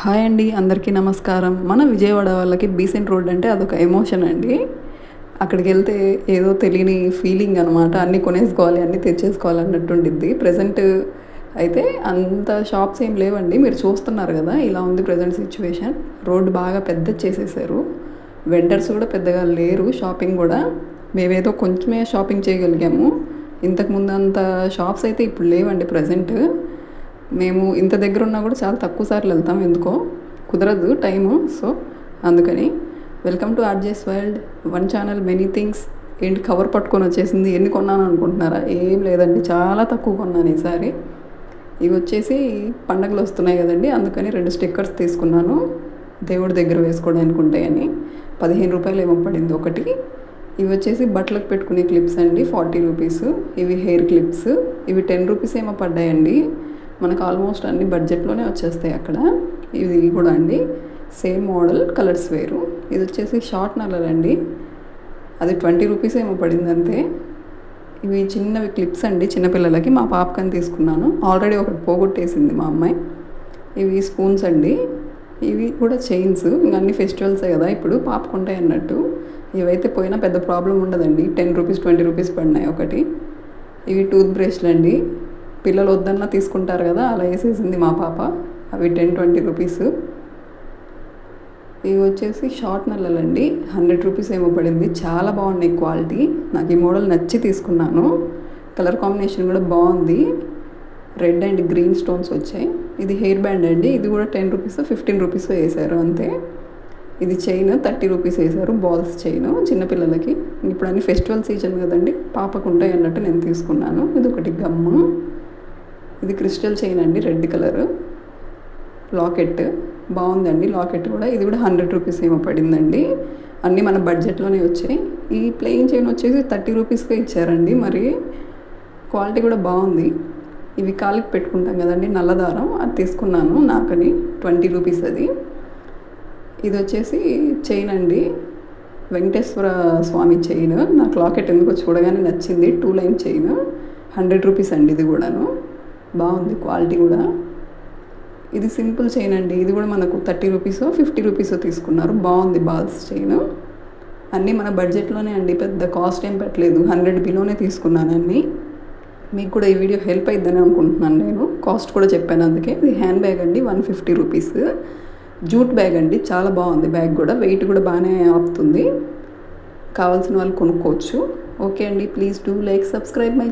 Hi అండి, అందరికీ నమస్కారం. మన విజయవాడ వాళ్ళకి బీసెంట్ రోడ్ అంటే అదొక ఎమోషన్ అండి. అక్కడికి వెళ్తే ఏదో తెలియని ఫీలింగ్ అనమాట. అన్నీ కొనేసుకోవాలి, అన్నీ తెచ్చేసుకోవాలి అన్నట్టు ఉండిద్ది. ప్రజెంట్ అయితే అంత షాప్స్ ఏం లేవండి. మీరు చూస్తున్నారు కదా, ఇలా ఉంది ప్రజెంట్ సిచ్యువేషన్. రోడ్డు బాగా పెద్ద చేసేసారు. వెండర్స్ కూడా పెద్దగా లేరు. షాపింగ్ కూడా మేమేదో కొంచెమే షాపింగ్ చేయగలిగాము. ఇంతకుముందు అంత షాప్స్ అయితే ఇప్పుడు లేవండి ప్రజెంట్. మేము ఇంత దగ్గర ఉన్నా కూడా చాలా తక్కువ సార్లు వెళ్తాం, ఎందుకో కుదరదు టైము. సో అందుకని welcome to RJs world, one channel many things. ఏంటి కవర్ పట్టుకొని వచ్చేసింది, ఎన్ని కొన్నాను అనుకుంటున్నారా? ఏం లేదండి, చాలా తక్కువ కొన్నాను ఈసారి. ఇవి వచ్చేసి పండగలు వస్తున్నాయి కదండి, అందుకని 2 స్టిక్కర్స్ తీసుకున్నాను. దేవుడి దగ్గర వేసుకోవడానికి ఉంటాయని. 15 రూపాయలు ఏమో పడింది ఒకటి. ఇవి వచ్చేసి బట్టలకు పెట్టుకునే క్లిప్స్ అండి, 40 రూపీస్. ఇవి హెయిర్ క్లిప్స్, ఇవి 10 రూపీస్ ఏమో పడ్డాయండి. మనకు ఆల్మోస్ట్ అన్ని బడ్జెట్లోనే వచ్చేస్తాయి అక్కడ. ఇది కూడా అండి సేమ్ మోడల్, కలర్స్ వేరు. ఇది వచ్చేసి షార్ట్ నల్లలండి, అది 20 రూపీస్ ఏమో పడింది అంతే. ఇవి చిన్నవి క్లిప్స్ అండి, చిన్నపిల్లలకి. మా పాపకని తీసుకున్నాను. ఆల్రెడీ ఒకటి పోగొట్టేసింది మా అమ్మాయి. ఇవి స్పూన్స్ అండి. ఇవి కూడా చైన్స్. ఇంకా అన్ని ఫెస్టివల్సే కదా ఇప్పుడు, పాపకుంటాయి అన్నట్టు. ఇవైతే పోయినా పెద్ద ప్రాబ్లం ఉండదండి. 10 రూపీస్ 20 రూపీస్ పడినాయి ఒకటి. ఇవి టూత్ బ్రష్లు అండి. పిల్లలు వద్దన్నా తీసుకుంటారు కదా, అలా వేసేసింది మా పాప. అవి 10-20 రూపీస్. ఇవి వచ్చేసి షార్ట్ నల్లలండి, 100 రూపీస్ ఏమో పడింది. చాలా బాగున్నాయి క్వాలిటీ. నాకు ఈ మోడల్ నచ్చి తీసుకున్నాను. కలర్ కాంబినేషన్ కూడా బాగుంది. రెడ్ అండ్ గ్రీన్ స్టోన్స్ వచ్చాయి. ఇది హెయిర్ బ్యాండ్ అండి. ఇది కూడా 10 రూపీస్ 15 రూపీస్ వేసారు అంతే. ఇది చైన్ 30 రూపీస్ వేసారు, బాల్స్ చైన్ చిన్నపిల్లలకి. ఇప్పుడు అన్ని ఫెస్టివల్ సీజన్ కదండి, పాపకు ఉంటాయి అన్నట్టు నేను తీసుకున్నాను. ఇది ఒకటి గమ్ము. ఇది క్రిస్టల్ చైన్ అండి, రెడ్ కలర్. లాకెట్ బాగుందండి, లాకెట్ కూడా. ఇది కూడా 100 రూపీస్ ఏమో పడిందండి. అన్నీ మన బడ్జెట్లోనే వచ్చాయి. ఈ ప్లెయిన్ చైన్ వచ్చేసి 30 రూపీస్కే ఇచ్చారండి. మరి క్వాలిటీ కూడా బాగుంది. ఇవి కాలికి పెట్టుకుంటాం కదండి, నల్లదారం, అది తీసుకున్నాను నాకని. 20 రూపీస్ అది. ఇది వచ్చేసి చైన్ అండి, వెంకటేశ్వర స్వామి చైన్. నాకు లాకెట్ ఎందుకో చూడగానే నచ్చింది. 2 లైన్ చైన్, 100 రూపీస్ అండి. ఇది కూడాను బాగుంది, క్వాలిటీ కూడా. ఇది సింపుల్ చైన్ అండి. ఇది కూడా మనకు 30 రూపీస్ 50 రూపీస్ తీసుకున్నారు. బాగుంది బాల్స్ చైన్. అన్నీ మన బడ్జెట్లోనే అండి, పెద్ద కాస్ట్ ఏం పెట్టలేదు. 100 బిలోనే తీసుకున్నాను అన్నీ. మీకు కూడా ఈ వీడియో హెల్ప్ అయిద్దని అనుకుంటున్నాను నేను. కాస్ట్ కూడా చెప్పాను అందుకే. ఇది హ్యాండ్ బ్యాగ్ అండి, 150 రూపీస్. జూట్ బ్యాగ్ అండి, చాలా బాగుంది బ్యాగ్ కూడా. వెయిట్ కూడా బాగానే ఆపుతుంది. కావాల్సిన వాళ్ళు కొనుక్కోవచ్చు. ఓకే అండి, please do like, subscribe my